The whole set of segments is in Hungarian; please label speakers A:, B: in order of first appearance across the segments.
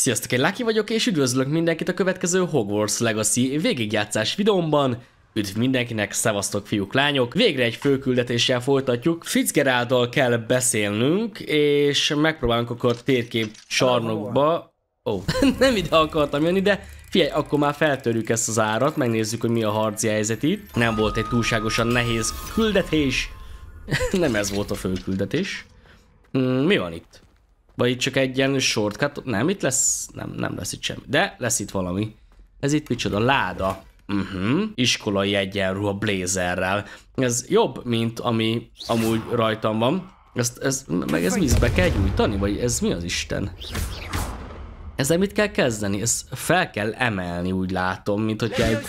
A: Sziasztok, én Lucky vagyok, és üdvözlök mindenkit a következő Hogwarts Legacy végigjátszás videómban. Üdv mindenkinek, szevasztok fiúk, lányok! Végre egy főküldetéssel folytatjuk. Fitzgeráldal kell beszélnünk, és megpróbálunk akkor térkép csarnokba. Ó, nem ide akartam jönni, de figyelj, akkor már feltörjük ezt az árat, megnézzük, hogy mi a harci helyzet itt. Nem volt egy túlságosan nehéz küldetés. Nem ez volt a főküldetés. Mi van itt? Vagy itt csak egy ilyen shortcut? Nem, itt lesz... Nem lesz itt semmi. De lesz itt valami. Ez itt micsoda? Láda. Iskolai egyenruha blazerrel. Ez jobb, mint ami amúgy rajtam van. Ez vízbe kell gyújtani? Vagy ez mi az Isten? Ezzel mit kell kezdeni? Ezt fel kell emelni, úgy látom, mint hogyha egy...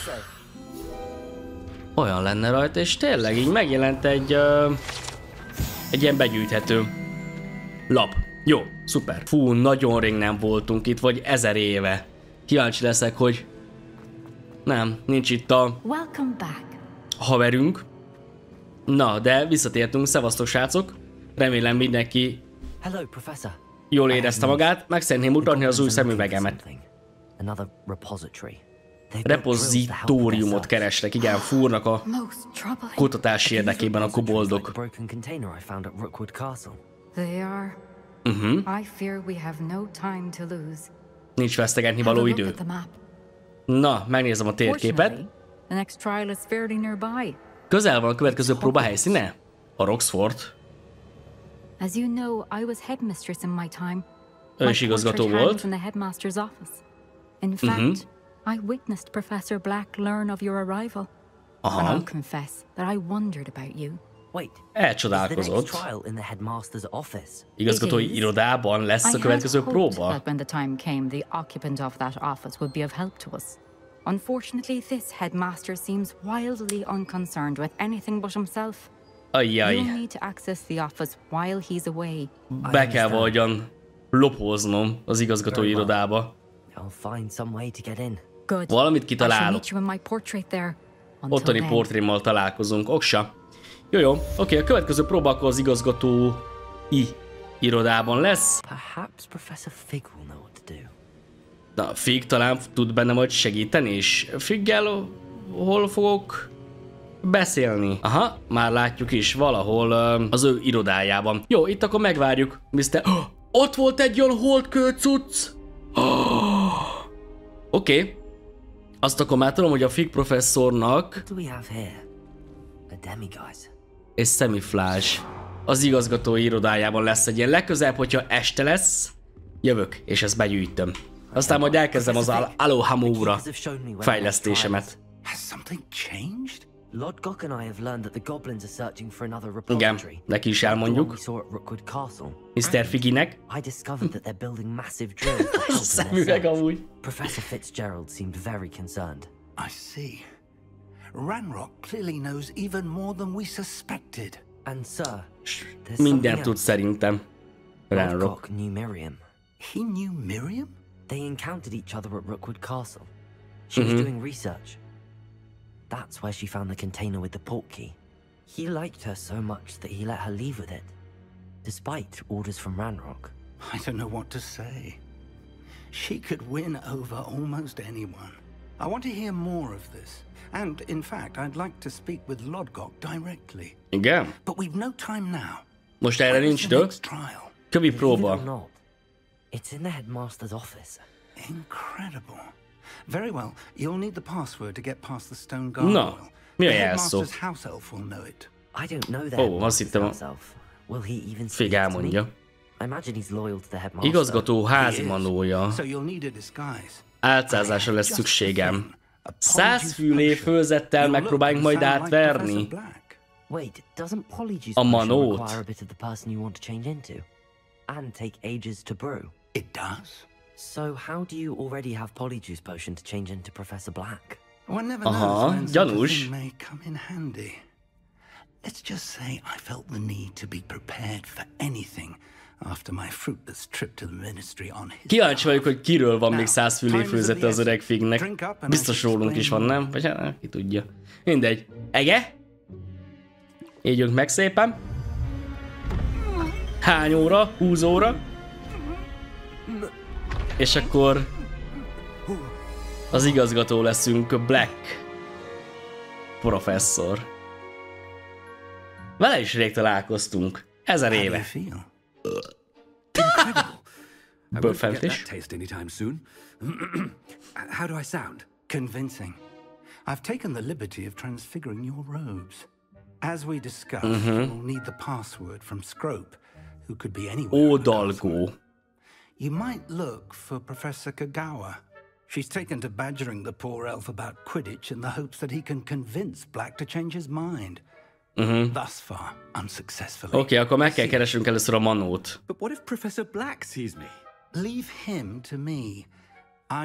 A: olyan lenne rajta, és tényleg így megjelent egy ilyen begyűjthető lap. Jó, szuper. Fú, nagyon rég nem voltunk itt, vagy 1000 éve. Kíváncsi leszek, hogy... Nem, nincs itt a haverünk. Na, de visszatértünk, szevasztok srácok. Remélem mindenki jól érezte magát. Meg szeretném mutatni az új szemüvegemet. Repozitóriumot keresnek, igen, fúrnak a kutatási érdekében a koboldok. Nincs vesztegetni való idő. Na, megnézem a térképet. Közel van a következő próba helyszíne? A Roxford. Ő is igazgató volt. Aha. Elcsodálkozott. Igazgatói irodában lesz a következő próba. Ajjaj. Be kell valahogyan lopóznom az igazgatói irodába. Valamit kitalálok. Ottani portrémmal találkozunk. Oksa. Jó, oké, a következő próba akkor az igazgatói irodában lesz. Na, Fig talán tud benne majd segíteni, és Figgel hol fogok beszélni? Aha, már látjuk is, valahol az ő irodájában. Jó, itt akkor megvárjuk, Mr. Ott volt egy olyan holdkő cucc! Oké. Azt akkor már tudom, hogy a Fig professzornak és szemiflás az igazgatói irodájában lesz egy ilyen. Legközelebb, hogyha este lesz, jövök, és ezt begyűjtöm. Aztán majd elkezdem az Alohomora fejlesztésemet. Igen, neki is elmondjuk. Mr. Figinek. Ez a szemüveg amúgy.
B: Professor Fitzgerald seemed very concerned. I see. Ranrock clearly knows even more than we suspected. And sir,
A: mindent tud szerintem. Ranrock
B: knew Miriam. He knew Miriam? They encountered each other at Rookwood Castle. She was doing research. That's where she found the container with the port key. He liked her so much that he let her leave with it, despite orders from Ranrock. I don't know what to say. She could win over almost anyone. I want to hear more of this. And, in fact, I'd like to speak with Lodgok directly.
A: Igen.
B: But we've no time now.
A: Most erre nincs idő. Kövi próba.
B: It's in the headmaster's office. Incredible. Very well. You'll need the password to get past the stone gargoyle.
A: Na, mi a jelszó?
B: The house elf will know it. I don't know that.
A: Ó, azt hittem,
B: Will he even
A: Fig elmondja.
B: I imagine he's loyal to the headmaster.
A: Igazgató házimanója. Álcázásra lesz szükségem. 100 fülé főzettel megpróbáljunk majd átverni a manót.
B: So how do you already have Polyjuice potion to change into Professor Black?
A: Aha, gyanús.
B: Let's just say I felt the need to be prepared for anything after my fruitless trip to the ministry on his.
A: Kíváncsi vagyok, hogy kiről van még 100 fülé főzete az öreg Fignek. Biztos rólunk is van, nem? Vagy hát, ki tudja. Mindegy. Ege? Égyünk meg szépen. Hány óra? 20 óra? És akkor az igazgató leszünk, Black professzor. Vele is rég találkoztunk. 1000 éve. Bőfentés.
C: How do I sound? Convincing. I've taken the liberty of transfiguring your robes. As we discussed, you'll need the password from Scrope, who could be anywhere.
A: Ódalgó.
C: You might look for Professor Kagawa. She's taken to badgering the poor elf about Quidditch in the hopes that he can convince Black to change his mind. Thus far, unsuccessfully.
A: Oké, akkor meg kell keresnünk először a manót.
D: But what if Professor Black sees me?
C: Leave him to me.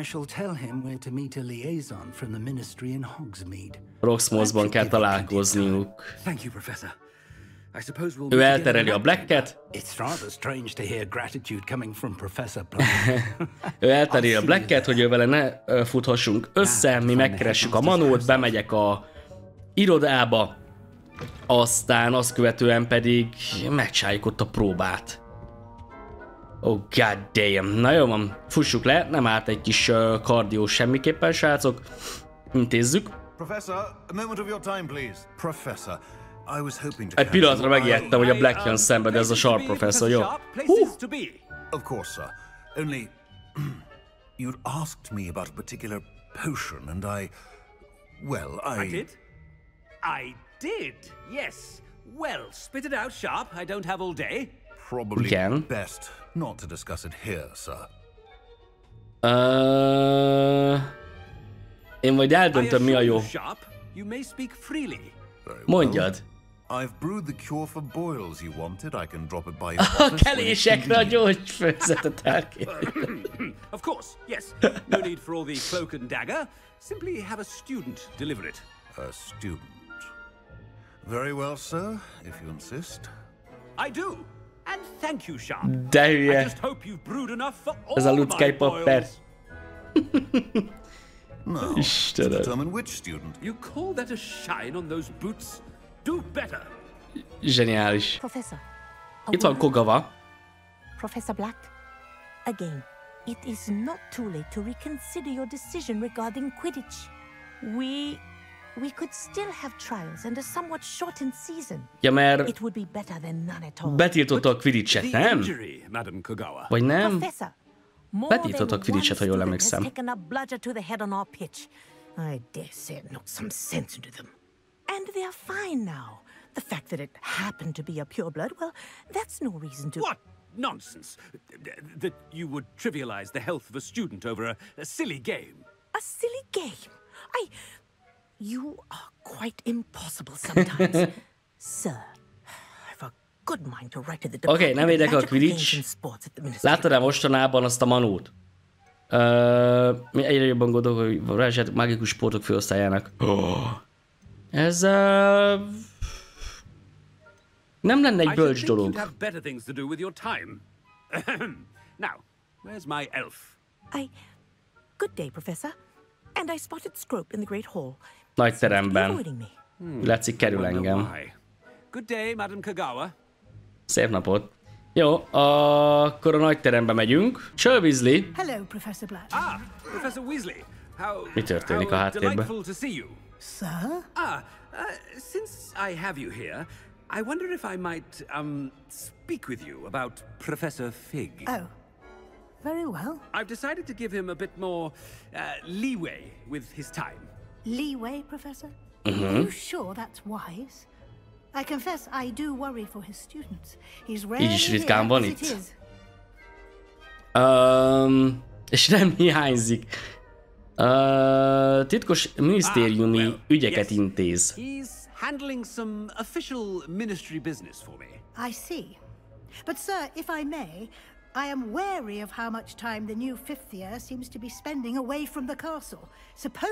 C: I shall tell him where to meet a liaison from the ministry in Hogsmeade.
A: Roxmosban kell találkozniuk.
D: Thank you, Professor. I suppose we'll
A: Ő
D: meet
A: eltereli
D: again
A: a Blacket.
C: It's rather strange to hear gratitude coming from Professor Black.
A: Ő eltereli a Blacket, hogy ő vele ne futhassunk össze, mi megkeressük a manót, bemegyek a irodába, aztán azt követően pedig megcsináljuk ott a próbát. Oh god damn. Na jó van, fussuk le, nem árt egy kis kardió semmiképpen, srácok. Intézzük.
E: Professor, a moment of your time, please. Professor, I was hoping to...
A: Egy pillanatra megijedtem, hogy a Black jön szembe, de ez a Sharp professzor, jó?
E: Of course, sir. Only... you'd asked me about a particular potion, and I... well,
D: I did? I did, yes. Well, spit it out, Sharp. I don't have all day.
E: Probably
A: Igen.
E: best not to discuss it here, sir.
A: Én majd eldöntöm, mi a jó.
D: Sharp, you may speak freely.
A: Mondjad.
E: I've brewed the cure for boils you wanted. I can drop it by your
A: A
E: office.
A: kelésekre a gyógyfőzetet elkérjük.
D: Of course, yes. No need for all the cloak and dagger. Simply have a student deliver it.
E: A student. Very well, sir, if you insist.
D: I do. And thank you, Sharp.
A: De
D: I
A: hülye.
D: just hope you've brewed enough for
A: Ez a
D: all my
A: Luckey papper.
D: boils.
E: Now,
A: Istenem.
E: to determine which student.
D: You call that a shine on those boots? Do better.
A: Zseniális.
F: Professor.
A: Itt van Kagawa.
F: Professor Black. Again, it is not too late to reconsider your decision regarding Quidditch. We could still have trials and a somewhat shortened season.
A: Ja, mert
F: It would be better than none at all.
A: betiltotta a Quidditchet,
D: The
A: nem?
D: injury, Madam Kagawa.
A: Vagy nem?
F: Professor, more
A: Betiltottak
F: than
A: Quidditchet, ha
F: one
A: jól
F: student has
A: emlékszem.
F: taken a bludger to the head on our pitch. I dare say it knocked some sense into them. And they are fine now. The fact that it happened to be a pureblood, well, that's no reason to...
D: What nonsense! That you would trivialize the health of a student over a silly game.
F: A silly game? You are quite impossible sometimes. Sir, I've a good mind to write to the
A: Oké, nem
F: Department of
A: érdekel a
F: Magical Games
A: Quidditch.
F: and Sports at the Ministry.
A: Láttad-e mostanában azt a manót? Mi egyre jobban gondolok, hogy varázsát mágikus sportok főosztályának. Ez nem lenne egy
D: I should
A: bölcs
D: think you'd
A: dolog.
D: have better things to do with your time. Now, where's my elf?
F: Good day, Professor. And I spotted Scrope in the Great Hall.
A: Nagy
F: Seems to be
A: teremben.
F: avoiding me.
A: Látszik, kerül
D: Wonder
A: engem.
D: why. Good day, Madam Kagawa.
A: Szép napot. Jó, akkor a nagy terembe megyünk. Sir Weasley.
G: Hello, Professor Black.
D: Ah, Professor Weasley.
A: Mi történik a háttérben?
D: Delightful to see you.
G: Sir?
D: Since I have you here, I wonder if I might, speak with you about Professor Fig.
G: Oh, very well.
D: I've decided to give him a bit more, leeway with his time.
G: Leeway, Professor? Are you sure that's wise? I confess I do worry for his students. He's rarely
A: Így is
G: here
A: ritkán van
G: as it
A: itt.
G: is.
A: És nem hiányzik. Titkos minisztériumi ügyeket intéz.
D: He's handling some official ministry business for me.
G: I see. But, sir, if I may, I am wary of how much time the new fifth year seems to be spending away from the castle,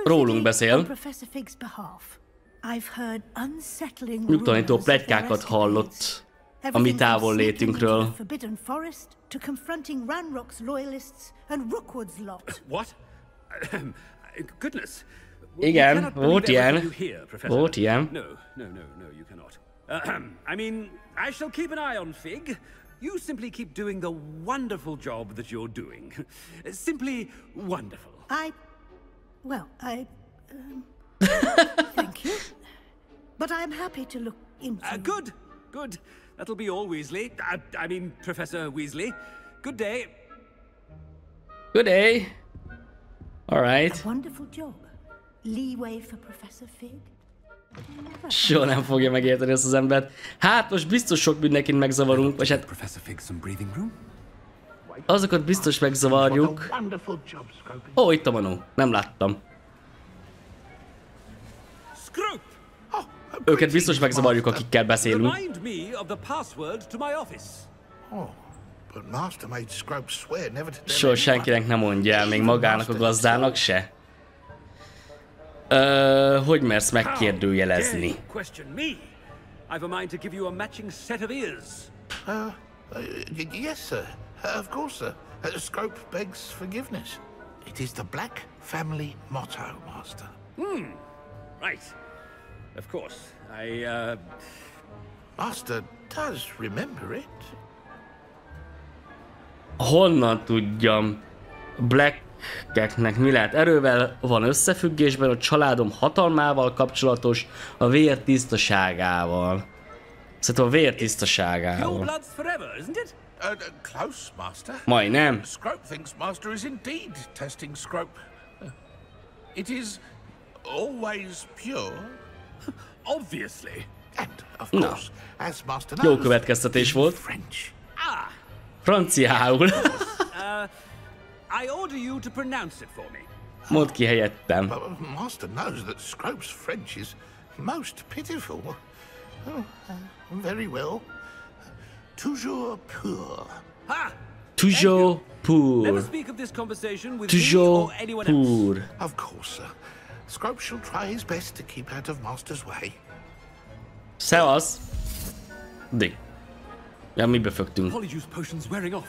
A: Rólunk
G: supposedly
A: beszél.
G: on Professor Fig's behalf. I've heard unsettling
A: Nyugtalanító
G: rumors of their
A: pletykákat
G: escapades.
A: hallott a mi
G: Everything from
A: távol
G: sneaking into
A: létünkről.
G: the Forbidden Forest to confronting Ranrock's loyalists and Rookwood's lot.
D: What? Goodness.
A: Igen,
D: You cannot
A: volt
D: believe
A: ilyen.
D: everything you hear, Professor.
A: Volt ilyen.
D: No, you cannot. I mean, I shall keep an eye on Fig. You simply keep doing the wonderful job that you're doing. Simply wonderful.
G: Thank you. But I'm happy to look into...
D: Good, good. That'll be all, Weasley. I mean, Professor Weasley. Good day.
A: Good day. All right.
G: A wonderful job. Leeway for Professor Fig.
A: Soha nem fogja megérteni ezt az embert. Hát most biztos sok mindenkit megzavarunk, vagy hát... Azokat biztos megzavarjuk. Ó, itt a Manó. Nem láttam. Őket biztos megzavarjuk, akikkel beszélünk. Soha senkinek nem mondja el, még magának a gazdának se. Hogy mersz megkérdőjelezni?
E: Yes, sir. Of course, sir. Scrope begs forgiveness. It is the Black family motto, Master.
D: Right. Of course.
E: Master does remember it.
A: Honnan tudjam? Blackeknek mi lehet? Erővel van összefüggésben, a családom hatalmával kapcsolatos, a vér tisztaságával. Szerintem a vér tisztaságával.
E: Close, Master.
A: Majdnem.
E: Scrope thinks Master is indeed testing Scrope. It is always pure.
D: Obviously.
E: And, of course, as Master
A: Jó
E: knows,
A: következtetés volt.
E: French.
A: Franciául.
D: I order you to pronounce it for me.
A: Mondd ki helyettem.
E: Master knows that Scrope's French is most pitiful. Very well. Toujours pur.
A: Toujours pur.
D: Never speak of this conversation with me or anyone else.
E: Of course, sir. Scrope shall try his best to keep out of Master's way.
A: Szevasz. Dick. Ja, mibe fögtünk?
D: Polyjuice potions wearing off.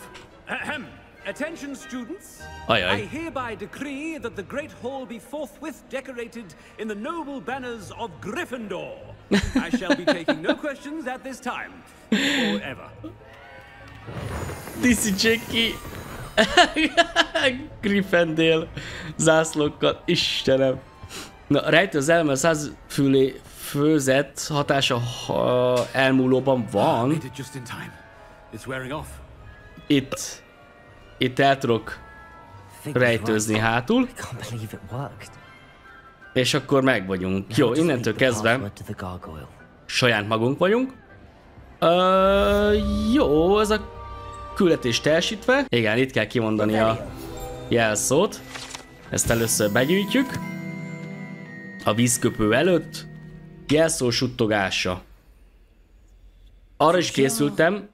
D: Attention, students.
A: Ajaj.
D: I hereby decree that the Great Hall be forthwith decorated in the noble banners of Gryffindor. I shall be taking no questions at this time. Or ever.
A: Díszítsék ki. Gryffindor zászlókkal. Istenem. Na, rejtő az elme 100 fülé főzet hatása elmúlóban van. Itt el tudok rejtőzni hátul. És akkor meg vagyunk. Jó, innentől kezdve saját magunk vagyunk. Jó, ez a küldetés teljesítve. Igen, itt kell kimondani a jelszót. Ezt először begyűjtjük. A vízköpő előtt. Jelszó suttogása. Arra is készültem,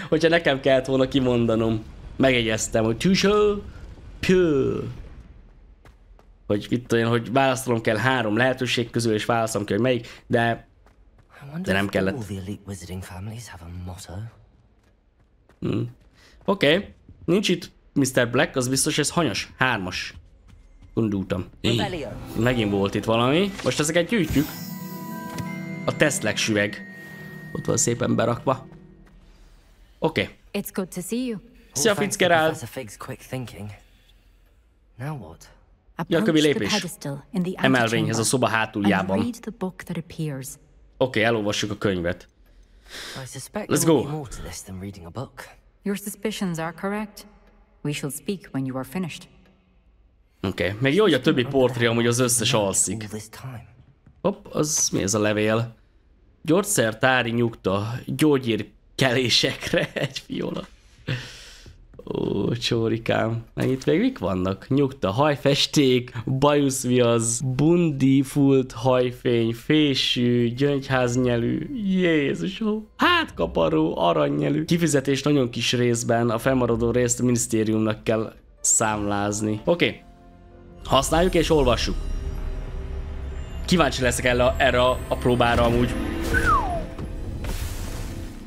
A: hogyha nekem kellett volna kimondanom. Megjegyeztem, hogy toujours pure. Hogy itt olyan, hogy választanom kell 3 lehetőség közül, és válaszolom kell, hogy melyik, de nem kellett. Oké. Nincs itt Mr. Black, az biztos, ez hanyas. 3-as. Gondoltam. Megint volt itt valami. Most ezeket gyűjtjük. A tesztlek süveg. Ott van szépen berakva. Oké.
H: It's good to see you.
A: Szia, Fitzgerald. Ja, kövi lépés. Emelvényhez a szoba hátuljában. Oké, elolvassuk a könyvet. Let's go.
H: Your suspicions are correct. We shall speak when you are finished.
A: Oké, még jó, hogy a többi portré amúgy az összes alszik. Hopp, az mi ez a levél? Gyógyszertári nyugta, gyógyírkelésekre egy fiola. Ó, csórikám. Meg itt még mik vannak? Nyugta, hajfesték, bajuszviasz, bundifult hajfény, fésű, gyöngyháznyelű, Jézusom, hátkaparó, aranynyelű. Kifizetés nagyon kis részben, a fennmaradó részt a minisztériumnak kell számlázni. Oké. Használjuk és olvassuk. Kíváncsi leszek erre a próbára amúgy.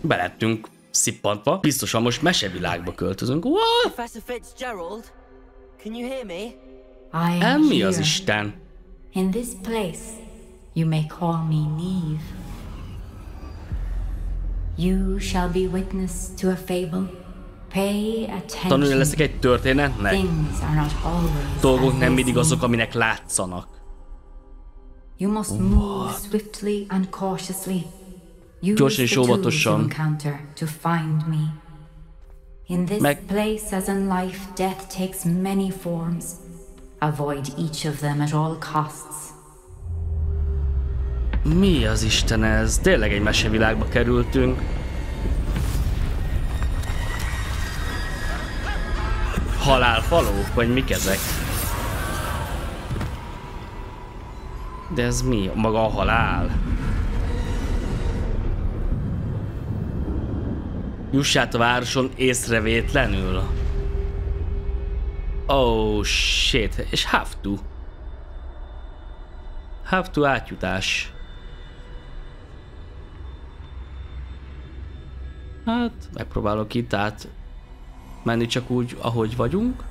A: Belettünk szippantva. Biztosan most mesevilágba költözünk. What?
B: Professor Fitzgerald, can you hear me?
H: I am
A: Mi az
H: here.
A: Isten?
H: In this place, you may call me Neve. You shall be witness to a fable. Pay attention.
A: Tanulni leszek egy történetnek?
H: Things are not always
A: Dolgok nem mindig azok, aminek látszanak.
H: You must move swiftly and cautiously.
A: Gyorsan és óvatosan.
H: Encounter to find me. In this place as in life, death takes many forms. Avoid each of them at all costs.
A: Mi az Isten ez? Tényleg egy mesevilágba kerültünk. Halálfalók, vagy mik ezek? De ez mi? Maga a halál? Juss át a városon észrevétlenül. Oh shit, és have to. Have to átjutás. Hát, megpróbálok itt át menni csak úgy, ahogy vagyunk.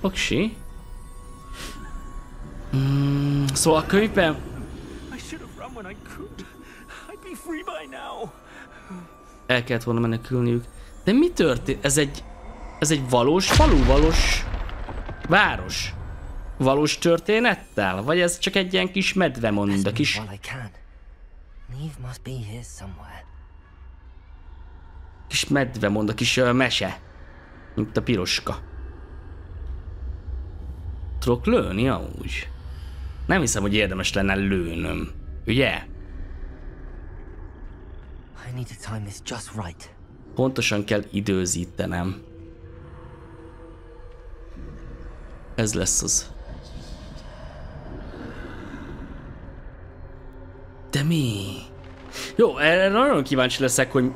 A: Oksi. Szóval a könyvben... El kellett volna menekülniük. De mi történt? Ez egy valós falu, valós város? Valós történettel? Vagy ez csak egy ilyen kis medvemonda, kis... Kis medvemonda, kis mese. Mint a piroska. Tudok lőni amúgy? Nem hiszem, hogy érdemes lenne lőnöm. Ugye? Pontosan kell időzítenem. Ez lesz az. De mi? Jó, erre nagyon kíváncsi leszek, hogy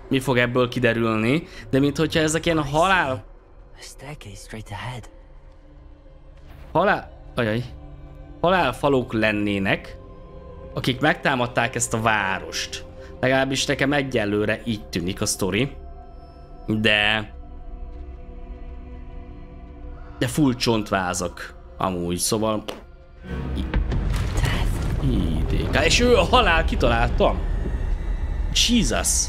A: mi fog ebből kiderülni, de minthogyha ezek ilyen halálfalók lennének, akik megtámadták ezt a várost. Legalábbis nekem egyelőre így tűnik a sztori. De full csontvázak amúgy, szóval... És ő a halál, kitaláltam. Jesus.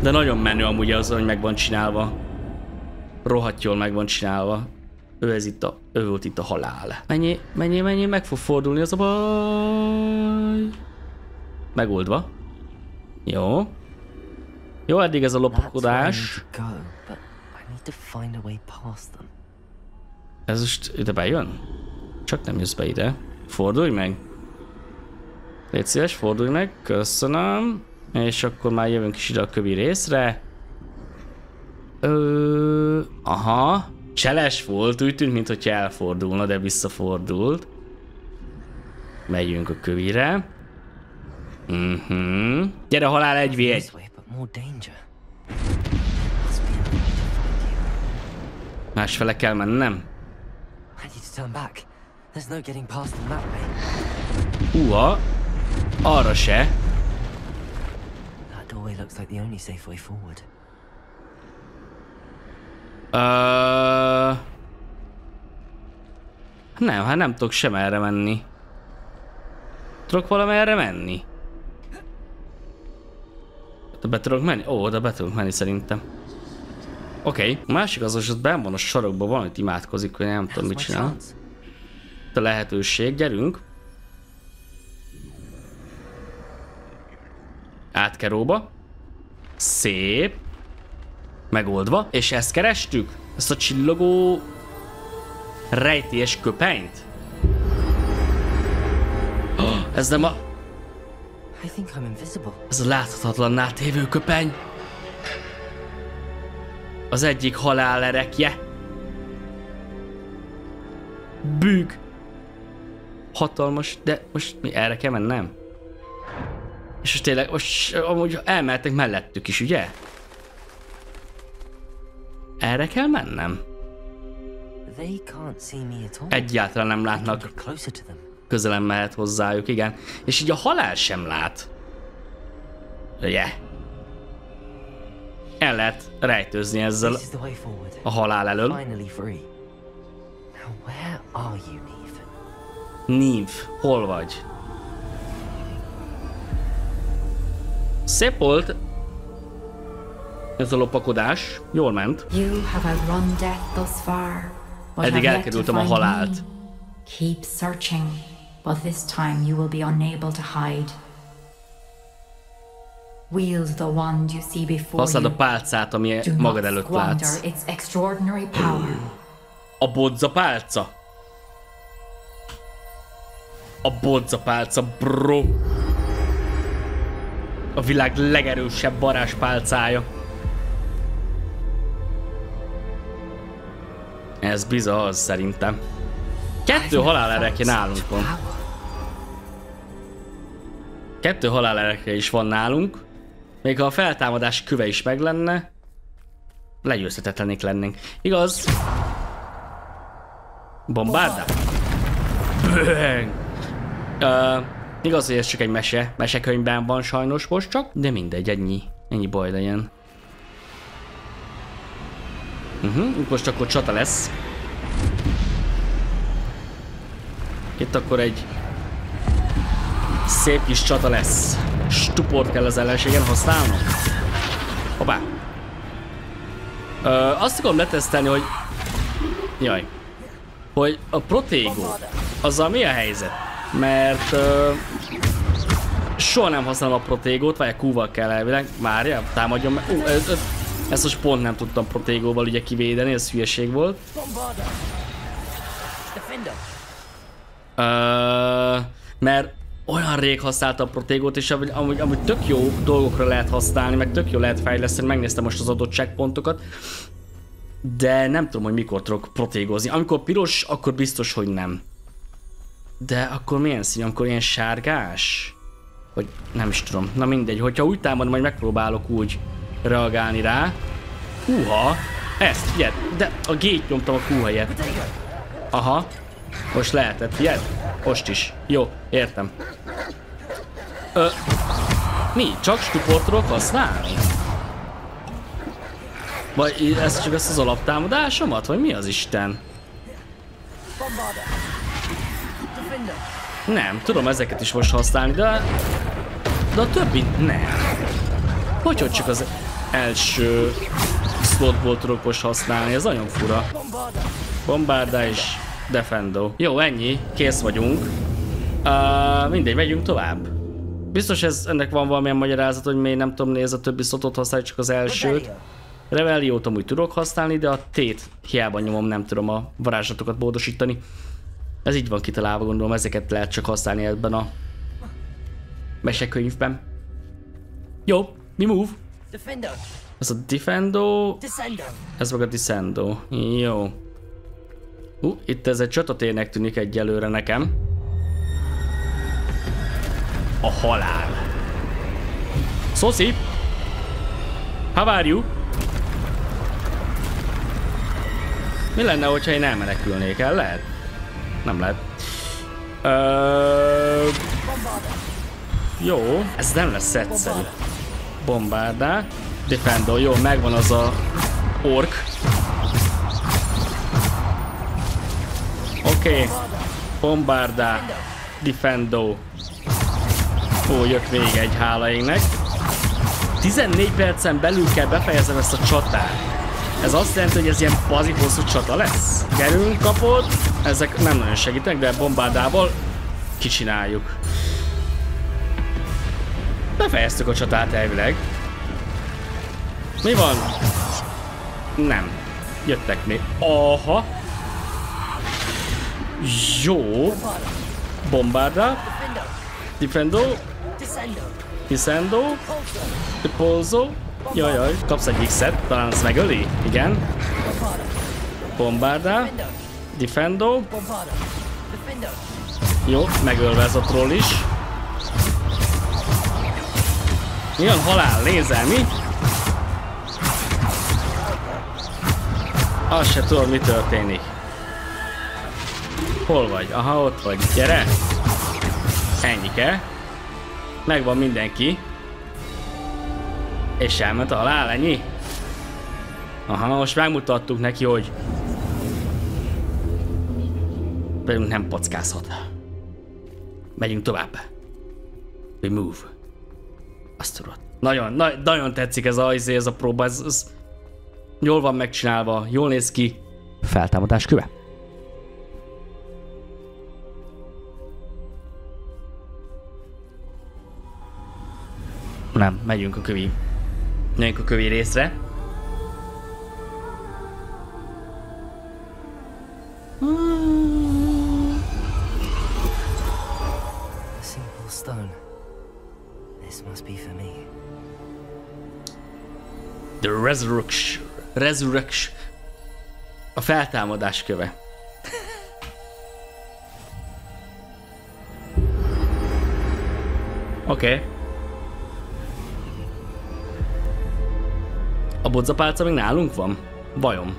A: De nagyon menő amúgy az, hogy meg van csinálva. Rohadt jól meg van csinálva. Ő volt itt a halál. Mennyi, meg fog fordulni az a baj. Megoldva. Jó. Jó, eddig ez a lopakodás. Ez most ide bejön? Csak nem jössz be ide. Fordulj meg. Légy szíves, fordulj meg. Köszönöm. És akkor már jövünk is ide a kövi részre. Aha. Cseles volt, úgy tűnt, mintha elfordulna, de visszafordult. Megyünk a kövire. Gyere, halál 1v1. Másfele kell mennem. Uha, arra se. Nem, hát nem tudok sem erre menni. Tudok valamerre menni? De be tudok menni? Ó, de be tudok menni szerintem. Oké. A másik az, hogy ott benn van a sarokban, valamit imádkozik, hogy nem tudom mit csinál. De lehetőség, gyerünk. Átkeróba. Szép. Megoldva. És ezt kerestük? Ezt a csillogó rejtélyes köpenyt? Ez nem a... Ez a láthatatlanná tévő köpeny. Az egyik halál erekje. Bűg. Hatalmas, de most mi erre kell mennem? És most tényleg, most amúgy elmehetnek mellettük is, ugye? Erre kell mennem? Egyáltalán nem látnak. Közelem mehet hozzájuk, igen. És így a halál sem lát. Ugye? El lehet rejtőzni ezzel a halál elől. Neve, hol vagy? Szép volt. Ez a lopakodás. Jól ment. Eddig elkerültem a halált.
H: Keep searching, but this time you will be unable to hide. Wield the wand you see before
A: Használd a
H: you.
A: pálcát, ami magad előtt látsz.
H: Its extraordinary power.
A: A bodza-pálca. A bodza-pálca, bro. A világ legerősebb varázspálcája. Ez bizony az szerintem. 2 halálerekje nálunk van. 2 halálerekje is van nálunk. Még ha a feltámadás köve is meg lenne, legyőzhetetlenek lennénk. Igaz? Bombárda? Igaz, hogy ez csak egy mesekönyvben van sajnos most csak, de mindegy, ennyi baj legyen. Most akkor csata lesz. Itt akkor egy szép kis csata lesz. Stuport kell az ellenségen használnom. Hoppá. Azt akarom letesztelni, hogy... Jaj. Hogy a protégó, azzal mi a helyzet? Mert... soha nem használom a protégót, vagy a Q-val kell elvileg. Várja, támadjon meg. Ezt most pont nem tudtam protégóval ugye kivédeni, ez hülyeség volt. Mert olyan rég használtam a protégót, és amúgy tök jó dolgokra lehet használni, meg tök jó lehet fejleszteni, megnéztem most az adottságpontokat. De nem tudom, hogy mikor tudok protégózni. Amikor piros, akkor biztos, hogy nem. De akkor milyen szín? Amikor ilyen sárgás? Vagy nem is tudom. Na mindegy, hogyha úgy támad, majd megpróbálok úgy reagálni rá. Húha! Ezt, figyeld! De a G-t nyomtam a Q helyett. Aha. Most lehetett, figyeld? Most is. Jó, értem. Mi? Csak stuport tudok használni? Vagy ez csak az alaptámadásomat? Vagy mi az Isten? Nem, tudom ezeket is most használni, de a többit nem. Hogy csak az első slotból tudok most használni, ez nagyon fura. Bombárda és defendo. Jó, ennyi, kész vagyunk. Mindegy, megyünk tovább. Biztos ennek van valamilyen magyarázat, hogy miért nem tudom nézni a többi slotot használni, csak az elsőt. Rebelliót amúgy tudok használni, de a T-t hiába nyomom, nem tudom a varázslatokat módosítani. Ez így van kitalálva, gondolom, ezeket lehet csak használni ebben a mesekönyvben. Jó, mi move? Ez a defendo, ez meg a descendo. Jó. Itt ez egy csatatérnek tűnik egyelőre nekem. A halál. Szoszi! How are you? Mi lenne, hogyha én elmenekülnék el? Lehet? Nem lehet. Jó, ez nem lesz egyszerű. Bombárdá. Defendo, jó, megvan az a ork. Oké. Bombárdá. Defendo. Ó, jött még egy, hála égnek. 14 percen belül kell befejezem ezt a csatát. Ez azt jelenti, hogy ez ilyen bazi hosszú csata lesz. Gerünk kapod, ezek nem nagyon segítenek, de bombárdával kicsináljuk. Befejeztük a csatát elvileg. Mi van? Nem. Jöttek még. Aha. Jó. Bombárda. Defendo. Descendo. Repulso. Jajjaj, kapsz egy X-et, talán az megöli? Igen. Bombárda. Defendo. Jó, megölve ez a troll is. Milyen halál, lézel, mi? Azt se tudom, mi történik. Hol vagy? Aha, ott vagy. Gyere! Ennyike. Megvan mindenki. És elment a halál, ennyi? Aha, most megmutattuk neki, hogy velünk nem packázhat. Megyünk tovább. We move. Azt tudod. Nagyon tetszik ez a próba, ez jól van megcsinálva, jól néz ki. Feltámadás köve. Nem, megyünk a kövi részre.
B: A simple stone. This must be for me.
A: The resurrection. A feltámadás köve. Oké. A bodzapálca még nálunk van? Vajon?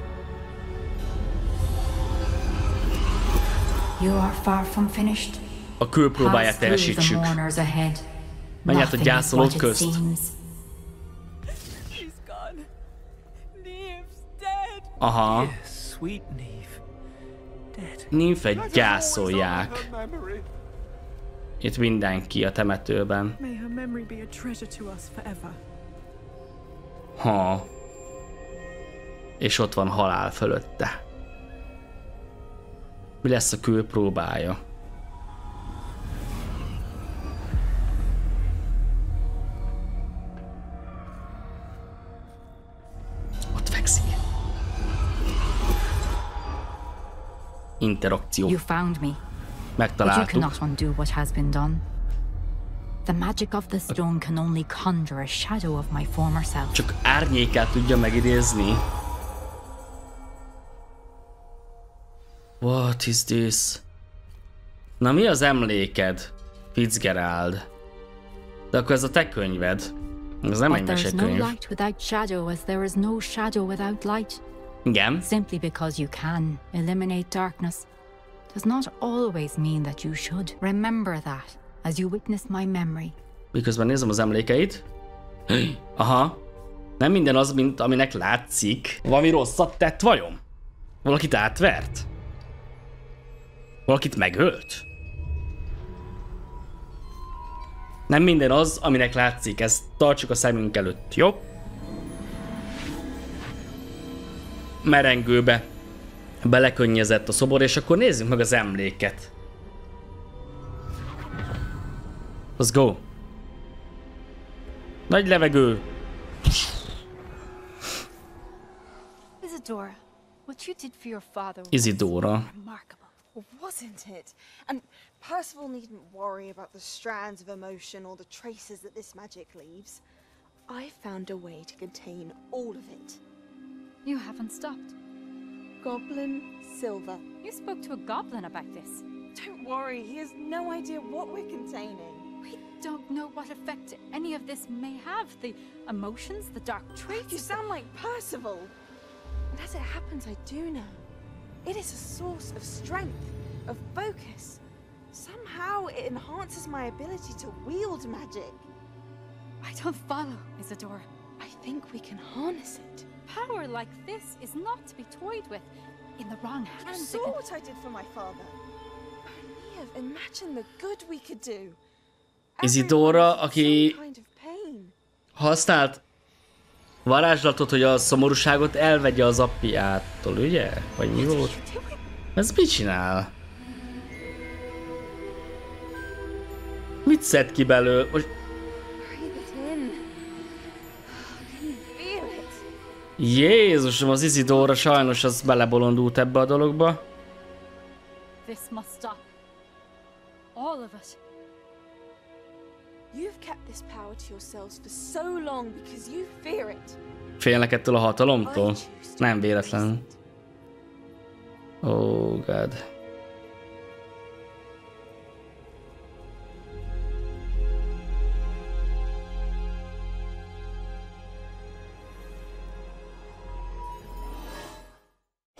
H: You are far from finished.
A: A külpróbáját teljesítsük. Menj át a gyászolók közt. Aha. Nymfet gyászolják. Itt mindenki a temetőben. Ha. És ott van halál fölötte. Mi lesz a külpróbája? Ott fekszik. Interakció.
H: You found me.
A: Megtaláltuk.
H: But you cannot undo what has been done. The magic of the stone can only conjure a shadow of my former self.
A: Csak árnyékát tudja megidézni. What is this? Na mi az emléked, Fitzgerald? De akkor ez a te könyved. Ez nem egy mesekönyv.
H: No light without shadow, as there is no shadow without light.
A: Igen.
H: Simply because you can eliminate darkness does not always mean that you should. Remember that as you witness my memory.
A: Miközben nézem az emlékeit. Aha. Nem minden az, mint aminek látszik. Valami rosszat tett vajon? Valakit átvert? Valakit megölt? Nem minden az, aminek látszik. Ezt tartsuk a szemünk előtt, jó? Merengőbe belekönnyezett a szobor, és akkor nézzük meg az emléket. Let's go. Nagy levegő.
I: Isidora, what you did for your father was
A: Isidora.
I: remarkable, wasn't it? And Percival needn't worry about the strands of emotion or the traces that this magic leaves. I found a way to contain all of it.
H: You haven't stopped.
I: Goblin Silver.
H: You spoke to a goblin about this.
I: Don't worry, he has no idea what we're containing.
H: We don't know what effect any of this may have. The emotions, the dark traits.
I: You sound like Percival. And as it happens, I do know. It is a source of strength, of focus. Somehow it enhances my ability to wield magic.
H: I don't follow, Isidora.
I: I think we can harness it.
H: Power like this is not to be toyed with. In the wrong hands.
I: You saw what I did for my father. Only imagine the good we could do.
A: Isidora, aki használt varázslatot, hogy a szomorúságot elvegye az apjától, ugye? Vagy mi volt? Ez mit csinál? Mit szed ki belőle? Most... Jézusom, az Isidora sajnos az belebolondult ebbe a dologba.
H: This must stop. All of us.
I: You've kept this power to yourselves for so long because you fear it.
A: Félnek ettől a hatalomtól? Nem véletlenül. Oh God.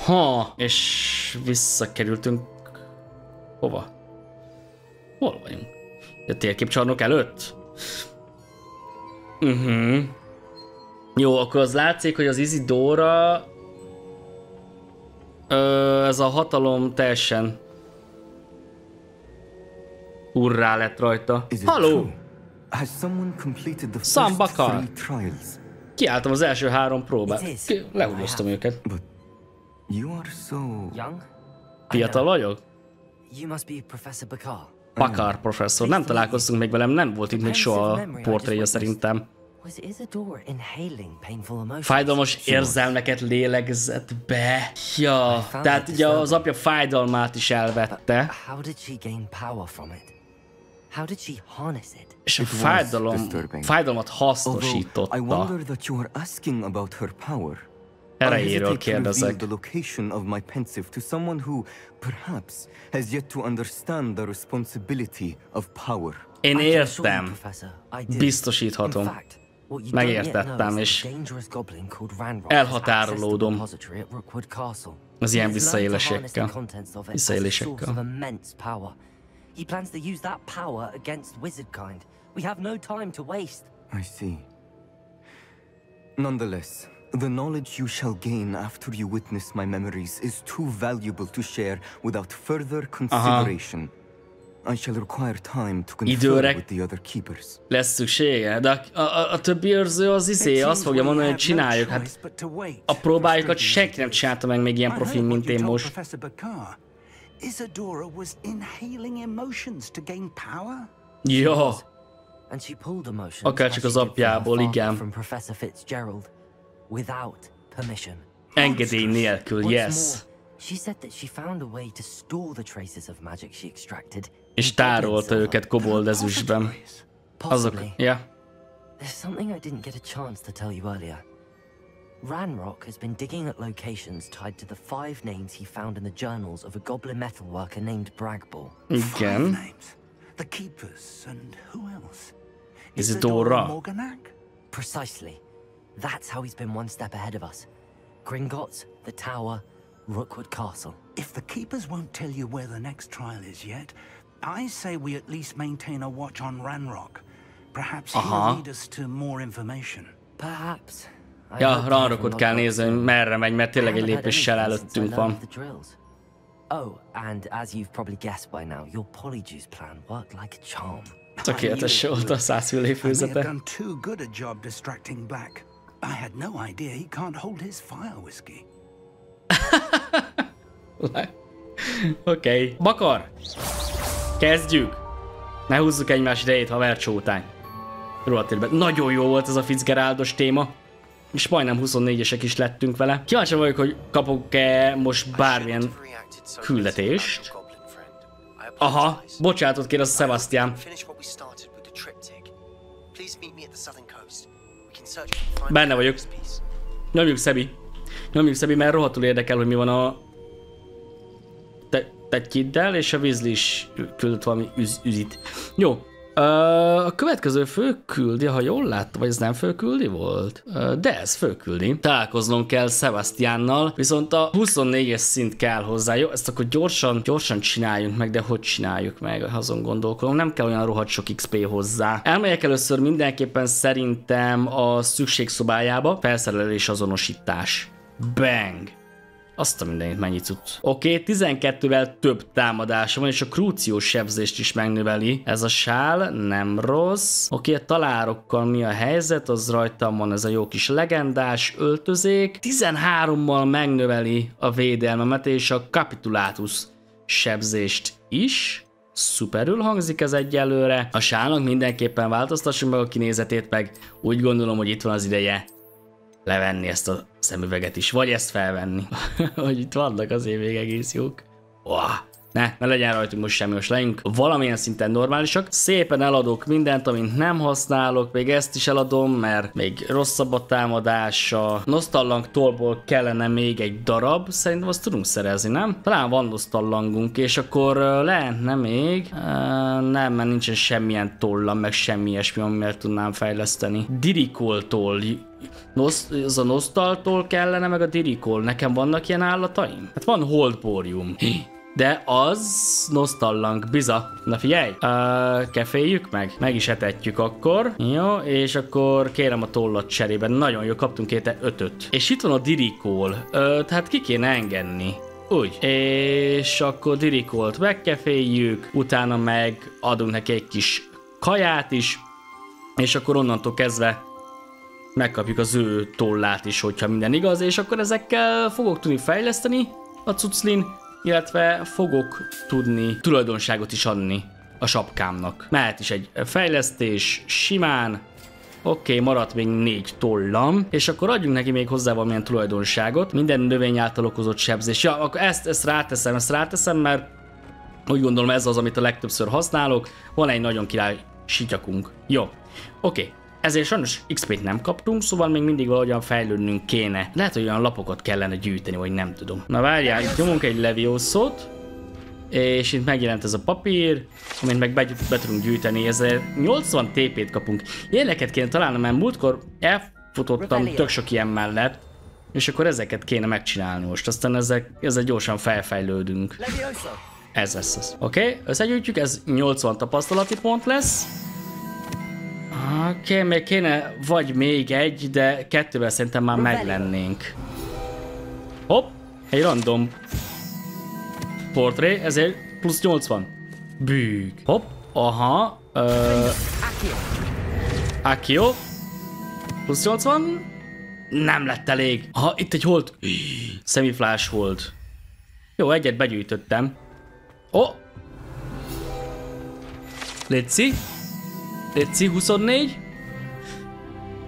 A: Ha, és visszakerültünk. Hova? Hol vagyunk? A térképcsarnok előtt? Jó, akkor az látszik, hogy az Isidora... ez a hatalom teljesen... urrá lett rajta. Halló! Szambakar! Kiálltam az első 3 próbát. Lehulloztam őket. Fiatal vagyok? Bakar professzor. Nem találkoztunk még velem, nem volt itt még soha a portréja szerintem. Fájdalmas érzelmeket lélegzett be. Ja, tehát ugye az apja fájdalmát is elvette. És a fájdalmat hasznosította. Erejéről kérdezek. Én értem. Biztosíthatom. Megértettem, és elhatárolódom az ilyen visszaélésekkel.
B: He plans to use that power against wizardkind. We have no time to waste.
J: I see. Nonetheless, the knowledge you shall gain after you witness my memories is too valuable to share without further consideration. I shall require time to confer with the other keepers.
A: Lesz szüksége, de a többi őrző azt fogja mondani, hogy csináljuk. Hát a próbájukat senki nem csinálta meg még ilyen profil, mint én most.
C: Isadora was inhaling emotions to gain power?
A: Ja. Akár csak az apjából, igen. Engedély nélkül, yes. És tárolta őket koboldezüstben. Azok, ja.
B: There's something I didn't get a chance to tell you earlier. Ranrock has been digging at locations tied to the 5 names he found in the journals of a goblin metalworker named Bragball.
A: Igen.
C: The keepers and who else?
A: Isadora.
B: Precisely. That's how he's been one step ahead of us. Gringotts, the Tower, Rookwood Castle.
C: If the keepers won't tell you where the next trial is yet, I say we at least maintain a watch on Ranrock. Perhaps he'll lead us to more information.
B: Perhaps.
A: Ja, Ranrockot kell nézni, hogy merre megy, mert tényleg egy lépéssel előttünk van.
B: Oh, and as you've probably guessed by now, your polyjuice plan worked like a charm.
A: Tökéletes volt a szászfülé főzete.
C: done too good a job distracting Black. I had no idea he can't hold his fire whiskey.
A: Oké. Bakar! Kezdjük! Ne húzzuk egymás idejét, havercsótány. Nagyon jó volt ez a Fitzgeraldos téma. És majdnem 24-esek is lettünk vele. Kíváncsi vagyok, hogy kapok-e most bármilyen küldetést. Aha, bocsánatot kér a Sebastian. Benne vagyok. Nyomjuk Szebi, mert rohadtul érdekel, hogy mi van a tetyiddel, és a Weasley is küldött valami üzit. Jó. A következő fölküldi, ha jól láttam, vagy ez nem fölküldi volt? De ez fölküldi. Találkoznom kell Sebastiannal, viszont a 24-es szint kell hozzá. Jó, ezt akkor gyorsan csináljunk meg, de hogy csináljuk meg? Azon gondolkodom, nem kell olyan rohadt sok XP hozzá. Elmegyek először mindenképpen szerintem a szükségszobájába. Felszerelés azonosítás. Bang! Azt a mindenit mennyi cucc. Oké, 12-vel több támadása van, és a krúciós sebzést is megnöveli. Ez a sál nem rossz. Oké, a talárokkal mi a helyzet? Az rajtam van ez a jó kis legendás öltözék. 13-mal megnöveli a védelmemet, és a capitulatus sebzést is. Szuperül hangzik ez egyelőre. A sálnak mindenképpen változtassunk meg a kinézetét, meg úgy gondolom, hogy itt van az ideje levenni ezt a szemüveget is, vagy ezt felvenni. Hogy itt vannak azért még egész jók. Ne legyen rajtunk most semmi, most legyünk valamilyen szinten normálisak. Szépen eladok mindent, amit nem használok, még ezt is eladom, mert még rosszabb a támadása. Nosztallang tollból kellene még egy darab, szerintem azt tudunk szerezni, nem? Talán van nosztallangunk, és akkor lehetne még... nem, mert nincsen semmilyen tollam, meg semmi ilyesmi, amivel tudnám fejleszteni. Dirikoltól. Az a nosztaltól kellene, meg a dirikol. Nekem vannak ilyen állataim? Hát van holdbórium. De az nosztallang, biza. Na figyelj, keféljük meg is etetjük akkor. Jó, és akkor kérem a tollat cserében. Nagyon jó, kaptunk érte 5-öt. És itt van a dirikol. Tehát ki kéne engedni. Úgy. És akkor dirikolt megkeféljük, utána meg adunk neki egy kis kaját is. és akkor onnantól kezdve megkapjuk az ő tollát is, hogyha minden igaz, és akkor ezekkel fogok tudni fejleszteni a cuclin, illetve fogok tudni tulajdonságot is adni a sapkámnak. Mehet is egy fejlesztés simán. Oké, maradt még 4 tollam, és akkor adjunk neki még hozzá valamilyen tulajdonságot. Minden növény által okozott sebzés. Ja, akkor ezt ráteszem, mert úgy gondolom ez az, amit a legtöbbször használok. Van egy nagyon király sityakunk. Jó, oké. Ezért sajnos XP-t nem kaptunk, szóval még mindig valahogyan fejlődnünk kéne. Lehet, hogy olyan lapokat kellene gyűjteni, vagy nem tudom. Na várjál, itt nyomunk egy leviószót, és itt megjelent ez a papír, amit meg be tudunk gyűjteni, ezért 80 TP-t kapunk. Ilyeneket kéne találnom, mert múltkor elfutottam tök sok ilyen mellett, és akkor ezeket kéne megcsinálni most, aztán ezzel gyorsan felfejlődünk. Ez lesz az. Oké, összegyűjtjük, ez 80 tapasztalati pont lesz. Oké, még kéne vagy még egy, de 2-vel szerintem már meglennénk. Hopp, egy random portré, ezért plusz 80. Bűg. Hopp, aha. Akio. Plusz 80. Nem lett elég. Aha, itt egy hold. Semiflash hold. Jó, egyet begyűjtöttem. Léci. Léci 24.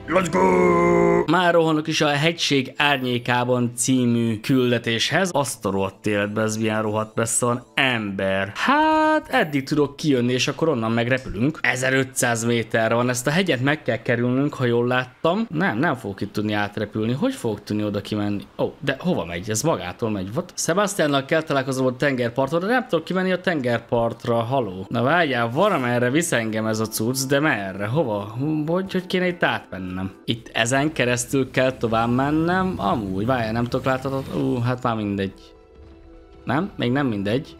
A: Let's go! Már rohanok is a Hegység árnyékában című küldetéshez. Azt a rohadt életben, ez milyen rohadt messze van, ember. Hát eddig tudok kijönni, és akkor onnan megrepülünk. 1500 méterre van, ezt a hegyet meg kell kerülnünk, ha jól láttam. Nem fogok itt tudni átrepülni. Hogy fogok tudni oda kimenni? Ó, de hova megy? Ez magától megy. What? Sebastiannal kell találkozom a tengerparton, de nem tudok kimenni a tengerpartra. Haló. Na várjál, valamerre visz engem ez a cucc, de merre? Hova? Hogy kéne itt átmennem? Itt ezen keresztül kell tovább mennem. Amúgy, várjál, nem tudok láthatod. Hát már mindegy. Nem? Még nem mindegy.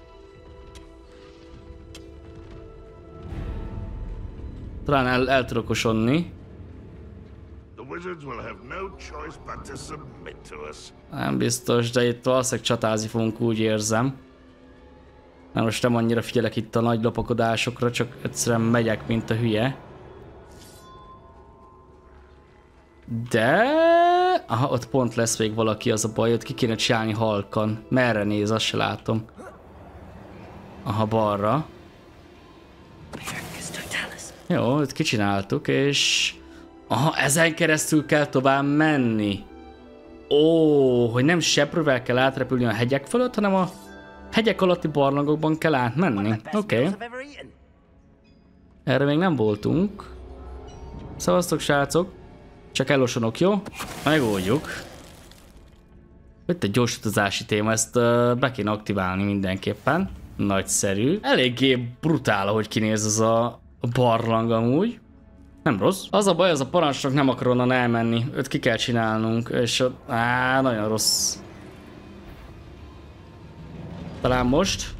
A: Talán el tudok osonni. Nem biztos, de itt valószínűleg csatázni fogunk, úgy érzem. Mert most nem annyira figyelek itt a nagy lopakodásokra, csak egyszerűen megyek, mint a hülye. De... Aha, ott pont lesz még valaki, az a baj, ott ki kéne csinálni halkan. Merre néz, azt se látom. Aha, balra. Jó, itt kicsináltuk, és... Aha, ezen keresztül kell tovább menni. Ó, hogy nem seprővel kell átrepülni a hegyek fölött, hanem a hegyek alatti barlangokban kell átmenni. Oké. Erre még nem voltunk. Szavaztok, srácok. Csak elosonok, jó? Megoldjuk. Itt egy gyors utazási téma, ezt be kéne aktiválni mindenképpen. Nagyszerű. Eléggé brutál, ahogy kinéz az a barlang amúgy. Nem rossz. Az a baj, az a parancsnok nem akar onnan elmenni. Őt ki kell csinálnunk, és nagyon rossz. Talán most.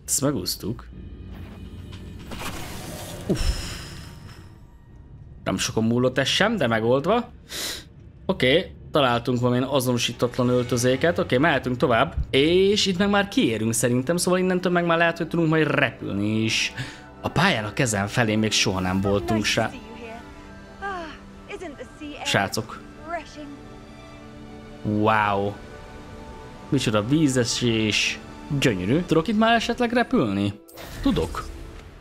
A: Ezt megúsztuk. Nem sokan múlott ez sem, de megoldva. Oké, találtunk valamilyen azonosítatlan öltözéket. Oké, mehetünk tovább. És itt meg már kiérünk szerintem, szóval innentől meg már lehet, hogy tudunk majd repülni is. A pályán a kezem felé még soha nem voltunk, srácok. Wow. Micsoda vízesés. Gyönyörű. Tudok itt már esetleg repülni? Tudok.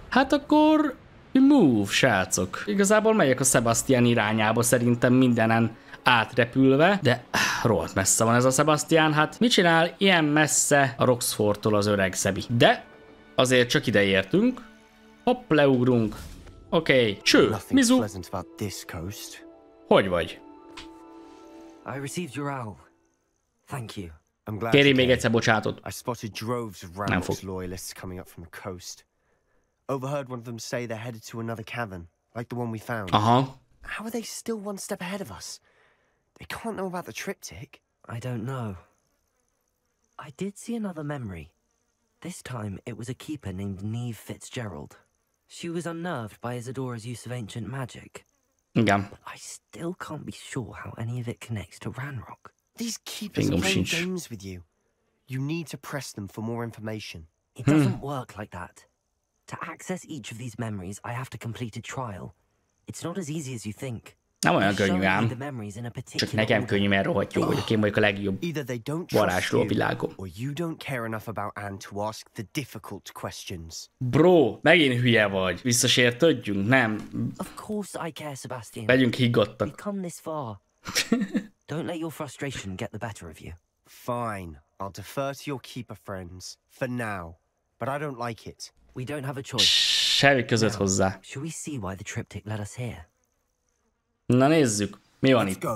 A: Hát akkor... Move, srácok. Igazából megyek a Sebastian irányába szerintem mindenen átrepülve, de rohadt messze van ez a Sebastian, hát mit csinál ilyen messze a Roxforttól az öreg Sebi? De azért csak ide értünk. Hopp, leugrunk. Oké. Cső, Mizu. Hogy vagy?
B: I received your owl. Thank you.
A: Kéri még egyszer bocsánatot.
K: I spotted droves of Ranrock's loyalists coming up from the coast. Overheard one of them say they're headed to another cavern, like the one we found. How are they still one step ahead of us? They can't know about the triptych.
B: I don't know. I did see another memory. This time it was a keeper named Neve Fitzgerald. She was unnerved by Isadora's use of ancient magic.
A: Igen.
B: I still can't be sure how any of it connects to Ranrock.
K: These keepers are playing games with you. You need to press them for more information.
B: It doesn't work like that. To access each of these memories, I have to complete a trial. It's not as easy as you think.
A: Nem olyan könnyű ám. Csak nekem könnyű, mert rohadt jó vagyok. Én vagyok a legjobb varázsló a világon. Bro, megint hülye vagy. Visszasértődjünk? Nem. Legyünk higgadtak.
B: Don't let your frustration get the better of you.
K: Fine. I'll defer to your keeper friends. For now. But I don't like it.
B: We don't have a choice.
A: Semmi között hozzá.
B: Shall we see why the triptych led us here?
A: Na nézzük, mi van itt.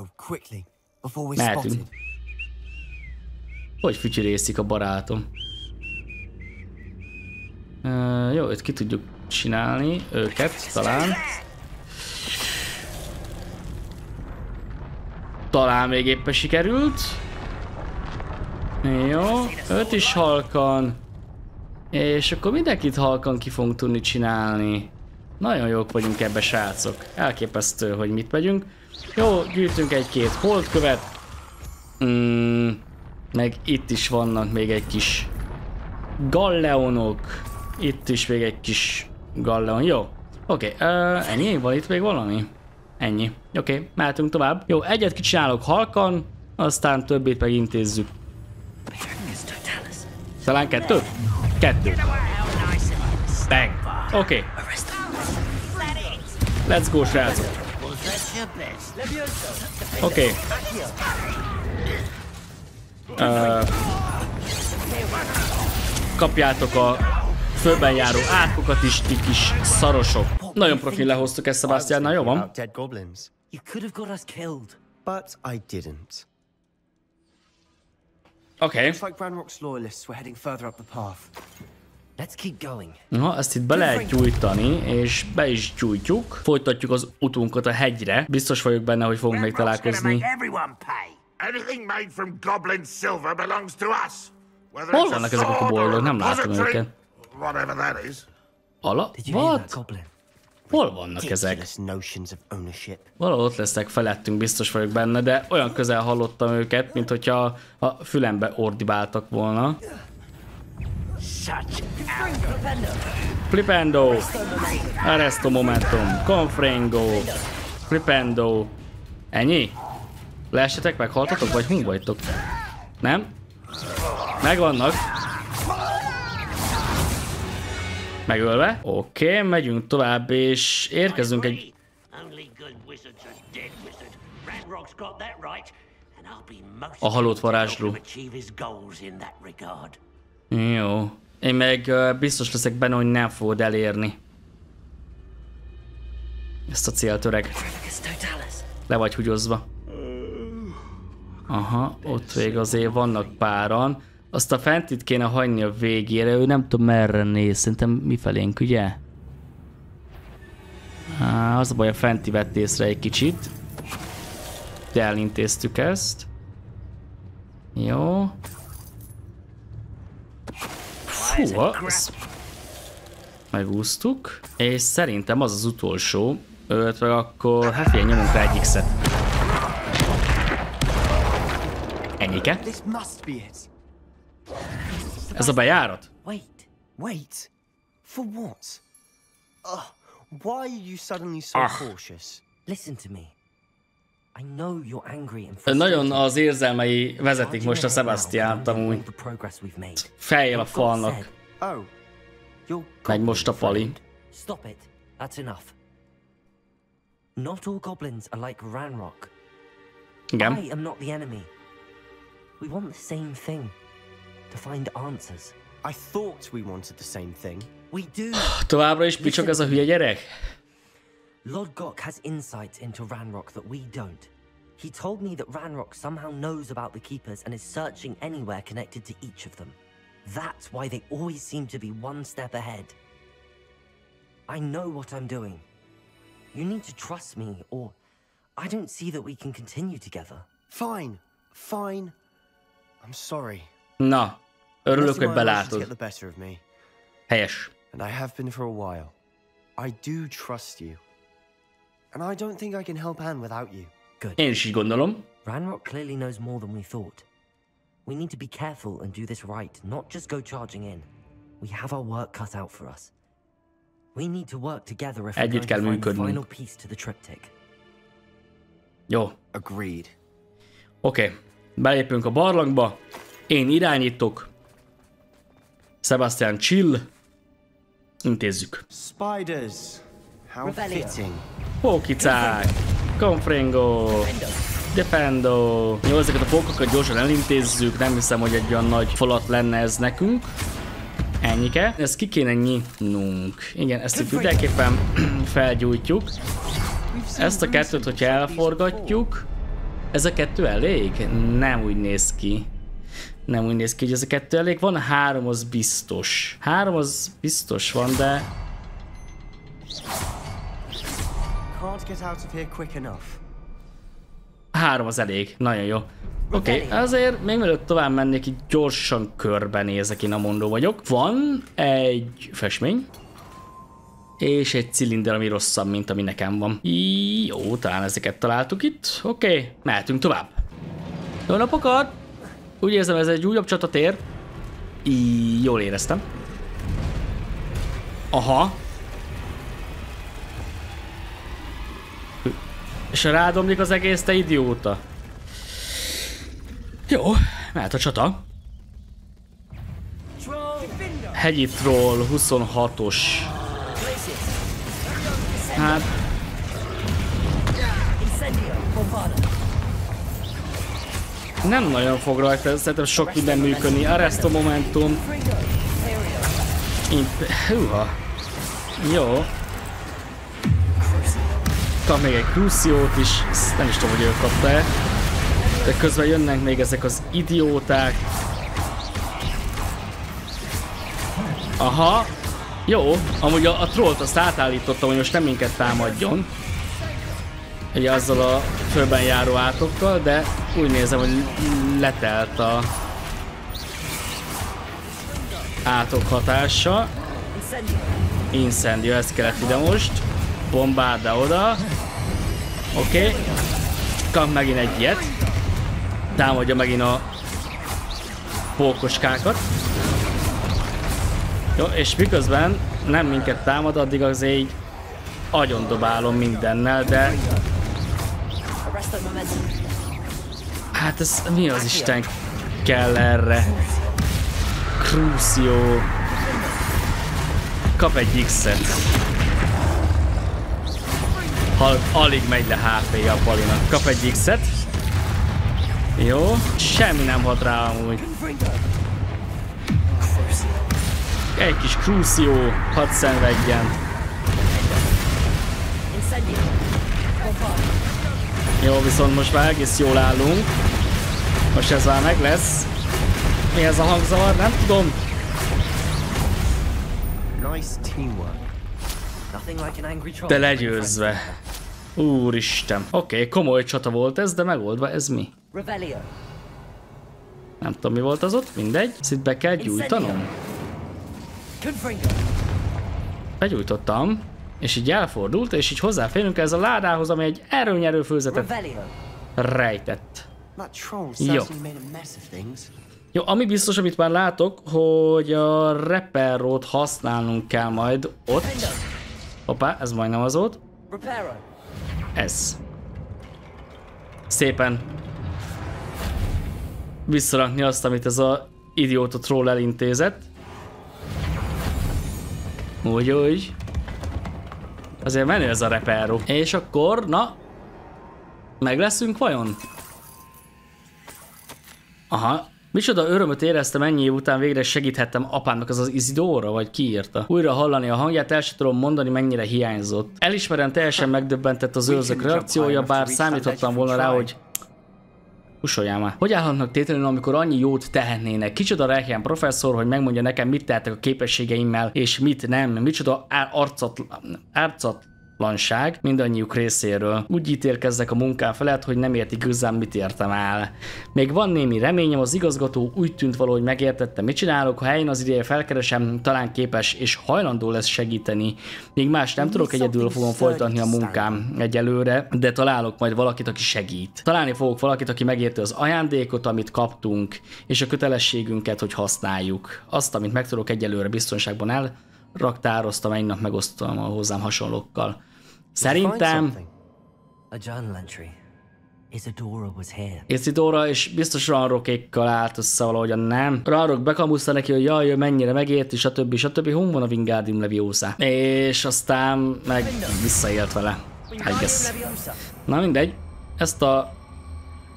A: Mehetünk. Hogy fütyörészik a barátom. Jó, itt ki tudjuk csinálni őket, talán. Talán még éppen sikerült. Jó, őt is halkan. És akkor mindenkit halkan ki fogunk tudni csinálni. Nagyon jók vagyunk ebbe, srácok. Elképesztő, hogy mit megyünk. Jó, gyűjtünk egy-két holdkövet. Meg itt is vannak még egy kis galleonok. Itt is még egy kis galleon. Jó. Oké, ennyi? Van itt még valami? Ennyi. Oké, mehetünk tovább. Jó, egyet kicsinálok halkan, aztán többét meg intézzük. Talán kettőt? Kettő. Bang. Oké. Let's go, srácok. Oké. Kapjátok a fölben járó átkokat is, ti kis szarosok. Nagyon profil lehoztuk ezt, Sebastian, jó van? Oké. Na, ezt itt be lehet gyújtani, és be is gyújtjuk. Folytatjuk az utunkat a hegyre. Biztos vagyok benne, hogy fogunk még találkozni. Hol vannak ezek a koboldok? Nem látom őket. What? Hol vannak ezek? Valahol ott lesznek felettünk, biztos vagyok benne, de olyan közel hallottam őket, mint hogyha a fülembe ordibáltak volna. Flipendo, Arresto Momentum, Confringo, Flipendo. Ennyi? Leessetek, meghaltatok, vagy hol vagytok? Nem? Megvannak. Megölve. Oké, megyünk tovább, és érkezünk egy... A halott varázsló. Jó. Én meg biztos leszek benne, hogy nem fogod elérni ezt a célt, öreg. Le vagy húgyozva. Aha, ott még azért vannak páran. Azt a fentit kéne hagyni a végére, ő nem tudom merre néz, szerintem mifelénk, ugye? Az a baj, a fenti vett észre egy kicsit. De elintéztük ezt. Jó. Fú, azt megúsztuk. És szerintem az az utolsó. Illetve akkor, hát figyelj, nyomunk rá egy X-et. Ennyike. Ez a bejárat?
K: Wait. For what? Why are you suddenly so cautious?
B: Listen to me. I know you're angry and frustrated.
A: Nagyon az érzelmei vezetik most a Sebastiánt amúgy. Fejjel a falnak. Megy most a pali.
B: Stop it. That's enough. Not all goblins are like Ranrock.
A: Igen.
B: I am not the enemy. We want the same thing. To find answers.
K: I thought we wanted the same thing.
B: We do.
A: Továbbra is picsog ez a hülye gyerek?
B: Lodgok has insight into Ranrock that we don't. He told me that Ranrock somehow knows about the Keepers and is searching anywhere connected to each of them. That's why they always seem to be one step ahead. I know what I'm doing. You need to trust me, or I don't see that we can continue together.
K: Fine. I'm sorry.
A: Na, örülök, hogy belátod. Helyes.
K: And I have been for a while. I do trust you. And I don't think I can help Anne without you.
B: Good.
A: Én is így gondolom.
B: Ranrock clearly knows more than we thought. We need to be careful and do this right, not just go charging in. We have our work cut out for us. We need to work together if we're going to find the final piece to the triptych.
A: Jó.
K: Agreed.
A: Oké. Belépünk a barlangba. Én irányítok. Sebastian chill. Intézzük.
K: Spiders. How fitting.
A: Pókicák. Confringo. Defendo. Jó, ezeket a pókokat gyorsan elintézzük. Nem hiszem, hogy egy olyan nagy falat lenne ez nekünk. Ennyike. Ezt ki kéne nyitnunk. Igen, ezt itt mindenképpen felgyújtjuk. Ezt a kettőt, hogyha elforgatjuk. Ez a kettő elég? Nem úgy néz ki. Nem úgy néz ki, hogy ez a kettő elég. Van 3, az biztos. 3 az biztos van, de...
K: Can't get out of here quick enough.
A: 3 az elég. Nagyon jó. Oké, azért még mielőtt tovább mennék, így gyorsan körbenézek, én a mondó vagyok. Van egy festmény. És egy cilinder, ami rosszabb, mint ami nekem van. Jó, talán ezeket találtuk itt. Oké, mehetünk tovább. Jó napokat! Úgy érzem, ez egy újabb csatatér. Jól éreztem. Aha. És rádomlik az egész, te idióta. Jó, mehet a csata. Hegyi troll 26-os. Hát... nem nagyon fog rajta, szerintem sok minden működni. Arresto momentum. Hűha. Jó. Kap még egy Cruciót is. Ezt nem is tudom, hogy ő kapta-e. De közben jönnek még ezek az idióták. Aha. Jó, amúgy a trollt azt átállítottam, hogy most nem minket támadjon. Ugye azzal a fölben járó átokkal, de úgy nézem, hogy letelt a átok hatása. Incendio, ez kellett ide most. Bombárda oda. Oké. Kap megint egy ilyet. Támadja megint a pókoskákat. Jó, és miközben nem minket támad, addig azért így agyondobálom mindennel, de... hát ez mi az Isten kell erre? Crucio. Kap egy X-et. Alig megy le HP-ja a Palinak. Kap egy X-et. Jó. Semmi nem hat rá amúgy. Egy kis Crucio, hadd szenvedjen. Jó, viszont most már egész jól állunk. Most ez már meg lesz. Mi ez a hangzavar? Nem tudom. De legyőzve. Úristen. Oké, komoly csata volt ez, de megoldva. Ez mi? Nem tudom, mi volt az ott, mindegy. Ezt itt be kell gyújtanom. Begyújtottam, és így elfordult, és így hozzáférünk ez a ládához, ami egy erőnyerő főzetet rejtett. Jó. Jó, ami biztos, amit már látok, hogy a reperót használnunk kell majd ott. Hoppá, ez majdnem az volt. Ez. Szépen visszarakni azt, amit ez a idióta troll elintézett. Úgy. Azért menő ez a reperó. És akkor, na, meg leszünk vajon? Aha. Micsoda örömöt éreztem ennyi év után, végre segíthettem apámnak, az Isidóra, vagy ki írta. Újra hallani a hangját, el sem tudom mondani, mennyire hiányzott. Elismerem, teljesen megdöbbentett az őrzők reakciója, bár számítottam volna rá, hogy... Hussoljál már. Hogy állhatnak tétlenül, amikor annyi jót tehetnének? Kicsoda Requiem professzor, hogy megmondja nekem, mit tehetek a képességeimmel, és mit nem. Micsoda bizonytalanság mindannyiuk részéről. Úgy ítélkezzek a munkám felett, hogy nem értik igazán, mit értem el. Még van némi reményem, az igazgató úgy tűnt valahogy megértette, mit csinálok, ha eljön az ideje felkeresem, talán képes és hajlandó lesz segíteni. Még más nem tudok, egyedül fogom folytatni a munkám egyelőre, de találok majd valakit, aki segít. Találni fogok valakit, aki megérti az ajándékot, amit kaptunk, és a kötelességünket, hogy használjuk. Azt, amit meg tudok egyelőre biztonságban elraktároztam, egy nap megosztom a hozzám hasonlókkal. Szerintem... Isidora, és biztos Ranrokékkal állt össze valahogyan, nem? Ranrok bekamuszta neki, hogy jaj, mennyire megérti, stb. Hon van a Wingardium Leviosa. És aztán meg visszaélt vele. I guess. Na mindegy. Ezt a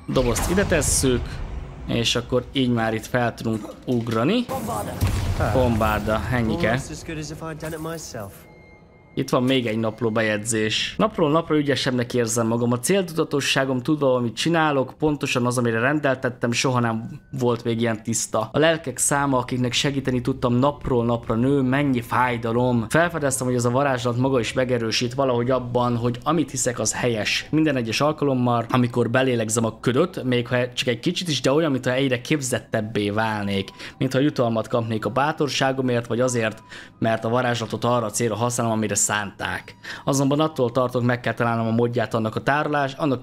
A: dobozt ide tesszük, és akkor így már itt fel tudunk ugrani. Bombárda, ennyike. Itt van még egy napló bejegyzés. Napról napra ügyesebbnek érzem magam. A céltudatosságom tudva, amit csinálok, pontosan az, amire rendeltettem, soha nem volt még ilyen tiszta. A lelkek száma, akiknek segíteni tudtam, napról napra nő, mennyi fájdalom. Felfedeztem, hogy ez a varázslat maga is megerősít valahogy abban, hogy amit hiszek, az helyes. Minden egyes alkalommal, amikor belélegzem a ködöt, még ha csak egy kicsit is, de olyan, mintha egyre képzettebbé válnék, mintha jutalmat kapnék a bátorságomért, vagy azért, mert a varázslatot arra a célra használom, amire szánták. Azonban attól tartok, meg kell találnom a módját annak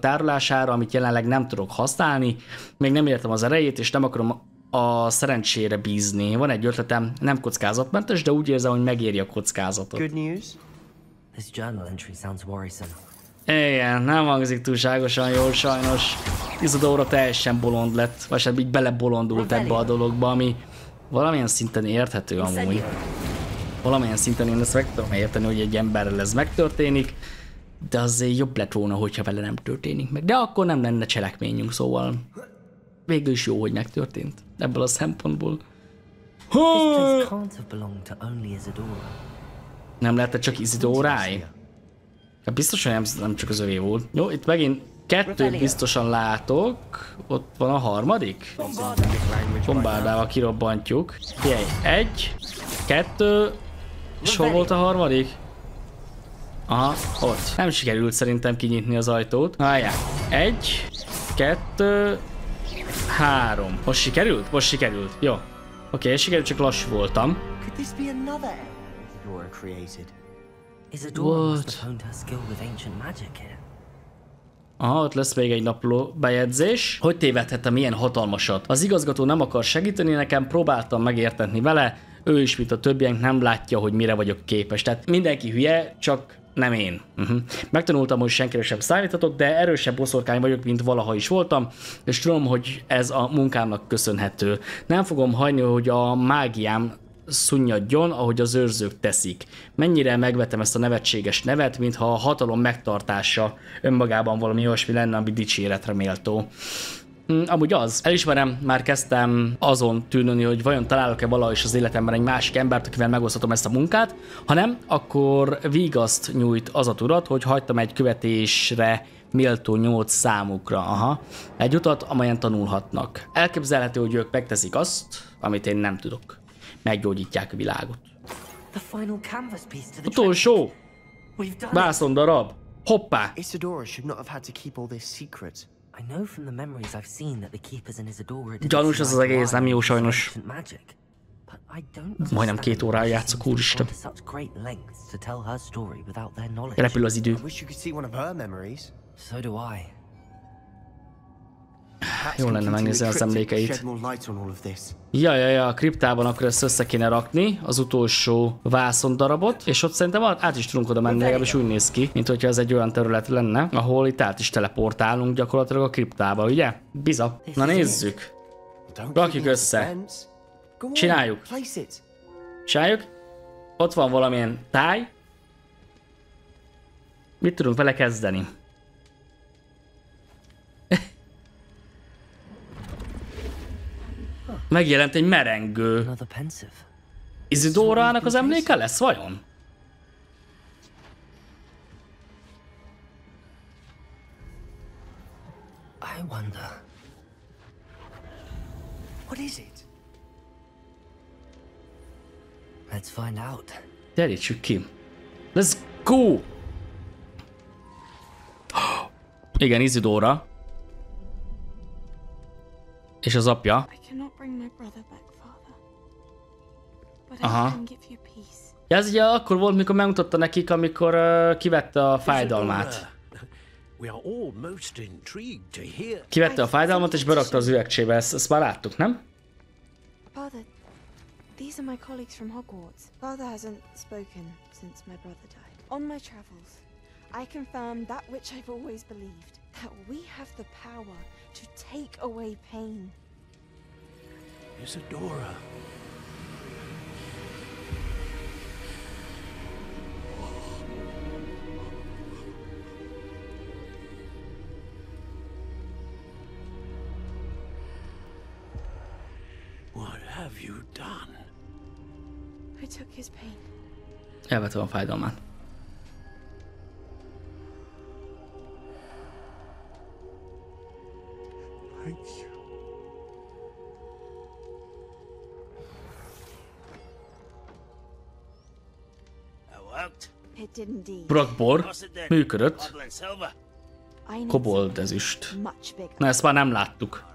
A: tárolására, amit jelenleg nem tudok használni. Még nem értem az erejét, és nem akarom a szerencsére bízni. Van egy ötletem, nem kockázatmentes, de úgy érzem, hogy megéri a kockázatot.
B: Good news? This journal entry sounds worrisome.
A: Igen, nem hangzik túlságosan jól sajnos. Isidora teljesen bolond lett, vagy hát így belebolondult ebbe a dologba, ami valamilyen szinten érthető amúgy. Valamilyen szinten én ezt meg tudom érteni, hogy egy emberrel ez megtörténik, de azért jobb lett volna, hogyha vele nem történik meg. De akkor nem lenne cselekményünk, szóval végül is jó, hogy megtörtént ebből a szempontból. Nem lehetett csak Isidoráé? Hát biztos, hogy nem csak az övé volt. Jó, itt megint kettőt biztosan látok. Ott van a harmadik. Bombárdával kirobbantjuk. Figyelj, 1, 2, és hol volt a harmadik? Aha, ott. Nem sikerült szerintem kinyitni az ajtót. Várjál. 1, 2, 3. Most sikerült? Most sikerült. Jó. Oké, sikerült, csak lassú voltam. What? Aha, ott lesz még egy napló bejegyzés. Hogy tévedhettem ilyen hatalmasat? Az igazgató nem akar segíteni nekem, próbáltam megértetni vele, ő is, mint a többiek, nem látja, hogy mire vagyok képes. Tehát mindenki hülye, csak nem én. Megtanultam, hogy senkire sem számíthatok, de erősebb boszorkány vagyok, mint valaha is voltam, és tudom, hogy ez a munkámnak köszönhető. Nem fogom hagyni, hogy a mágiám szunnyadjon, ahogy az őrzők teszik. Mennyire megvetem ezt a nevetséges nevet, mintha a hatalom megtartása önmagában valami olyasmi lenne, ami dicséretre méltó. Amúgy az. Elismerem, már kezdtem azon tűnni, hogy vajon találok-e valahogy is az életemben egy másik embert, akivel megoszthatom ezt a munkát. Ha nem, akkor vigaszt nyújt az a tudat, hogy hagytam egy követésre méltó nyomot számukra. Aha. Egy utat, amelyen tanulhatnak. Elképzelhető, hogy ők megteszik azt, amit én nem tudok. Meggyógyítják a világot. Utolsó! Vászondarab! Hoppá! Gyanús ez az egész, nem jó sajnos. Majdnem 2 órája játszok, úristen. Repül az idő. Jó lenne megnézni az emlékeit. Ja, a kriptában akkor ezt össze kéne rakni, az utolsó vászondarabot, és ott szerintem át is tudunk oda menni, legalábbis úgy néz ki, mint hogyha ez egy olyan terület lenne, ahol itt át is teleportálunk gyakorlatilag a kriptába, ugye? Biza. Na nézzük. Rakjuk össze. Csináljuk. Csináljuk. Ott van valamilyen táj. Mit tudunk vele kezdeni? Megjelent egy merengő. Isidorának az emléke lesz, vajon?
B: I wonder. What is it? Let's find out.
A: Derítsük ki. Let's go! Igen, Isidóra. És az apja. Aha. Ja, ez ugye akkor volt, mikor megmutatta nekik, amikor kivette a fájdalmát. Kivette a fájdalmat és berakta az üvegcsébe. Ezt már láttuk, nem?
I: Father, these are my colleagues from Hogwarts. Father hasn't spoken since my brother died. On my travels, I confirmed that which I've always believed, that we have the power to take away pain.
C: Isadora. What have you done?
I: I took his pain.
A: Elvettem a fájdalmát.
C: Thank you.
I: It did indeed.
A: Brockbor működött. Kobold ezüst. Na, ezt már nem láttuk.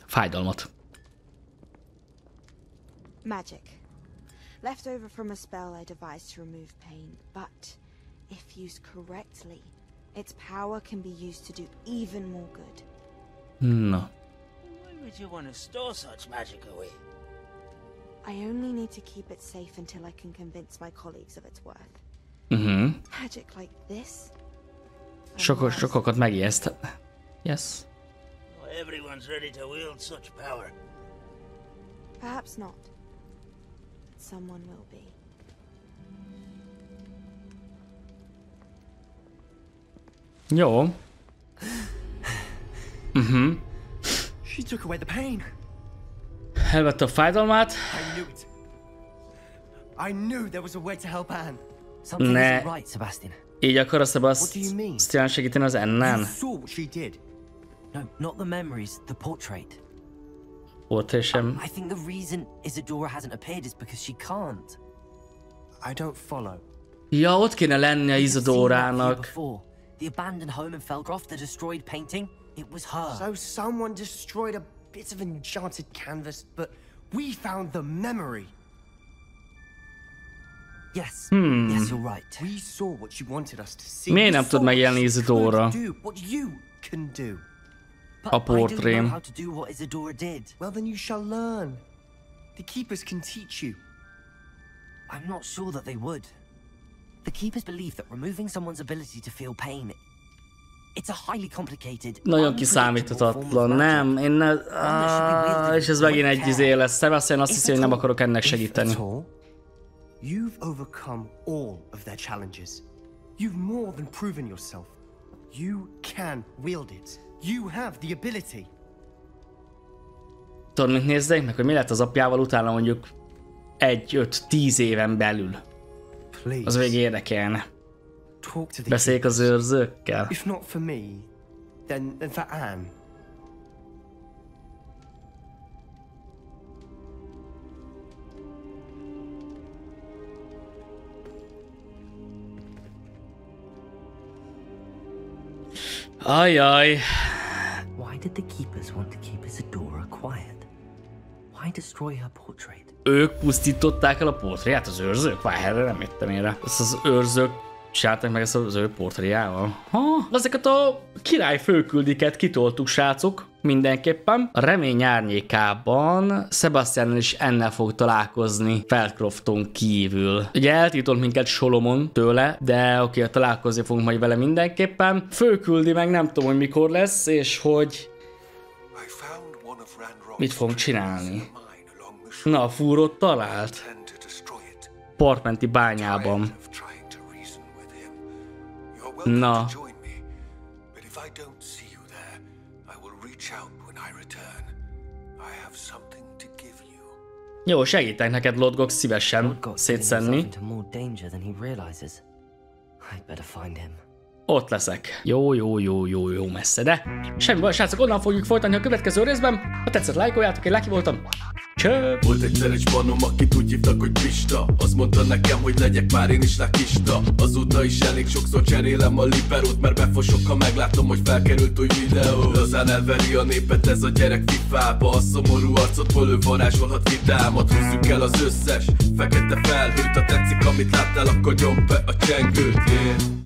A: Fájdalmat.
I: Magic. Left over from a spell I devised to remove pain, but if used correctly, its power can be used to do even more good.
A: No.
L: Why would you want to store such magic away?
I: I only need to keep it safe until I can convince my colleagues of its worth. Magic like this?
A: Sokakat megijeszthetne. Yes.
L: Well, everyone's ready to wield such power.
I: Perhaps not. But someone will be.
A: Jó.
K: She took away the pain.
A: Elvette a fájdalmát.
K: I knew it. I knew there was a way to help Anne.
B: Something isn't right, Sebastian.
A: Így akar a Sebastian segíteni az Annen?
K: You saw what she did.
B: No, not the memories, the portrait.
A: Portrésem.
B: I think the reason Isadora hasn't appeared is because she can't.
K: I don't follow.
A: Ja, ott kéne lennie Isadorának.
B: The abandoned home in Felgroth, the destroyed painting, it was her.
K: So someone destroyed a bit of enchanted canvas, but we found the memory.
B: Yes, yes, you're right.
K: We saw what you wanted us to see.
A: Miért nem tud megjelenni Isadora?
K: What you can do.
A: A portrém.
B: How to do what Isadora did.
K: Well, then you shall learn. The keepers can teach you.
B: I'm not sure that they would. The keepers believe that removing someone's ability to feel pain, it's a highly complicated.
A: Nagyon kiszámíthatatlan, nem? Én ne... és ez megint egy izé lesz. Sebastian azt hiszi, hogy nem akarok ennek segíteni.
K: You've overcome all of their challenges. You've more than proven yourself. You can wield it. You have the ability.
A: Tudod, mint nézzék meg, hogy mi lett az apjával utána mondjuk 1-5-10 éven belül. Az végig érdekelne. Beszéljük az őrzőkkel.
K: If not for me, then for Anne.
A: Ajaj.
B: Why did the keepers want to keep Isadora quiet? Why destroy her portrait?
A: Ők pusztították el a portréját, az őrzők? Várj, erre nem jöttem én rá. Ezt az őrzők csinálták meg ezt az ő portréjával. Ezeket a király főküldiket kitoltuk, srácok. Mindenképpen. A remény árnyékában Sebastiannel is ennel fog találkozni Felcrofton kívül. Ugye eltiltott minket Solomon tőle, de oké, találkozni fogunk majd vele mindenképpen. Főküldi meg nem tudom, hogy mikor lesz, és hogy mit fogunk csinálni. Na, a fúrót talált. Partmenti bányában. Na. Jó, segítek neked, Lodgok, szívesen szétszedni. Ott leszek. Jó messze, de semmi baj, srácok, onnan fogjuk folytatni a következő részben. Ha tetszett, lájkoljátok, én Lucky voltam. Csöp.
M: Volt egyszer egy spanom, akit úgy hívtak, hogy Pista. Azt mondta nekem, hogy legyek már én is lakista. Azóta is elég sokszor cserélem a liberót, mert befosok, ha meglátom, hogy felkerült új videó. Lazán elveri a népet ez a gyerek fifába. A szomorú arcodból ő varázsolhat vidámat. Húzzuk el az összes fekete felhőt. Ha tetszik, amit láttál, akkor nyomd be a csengőt, yeah.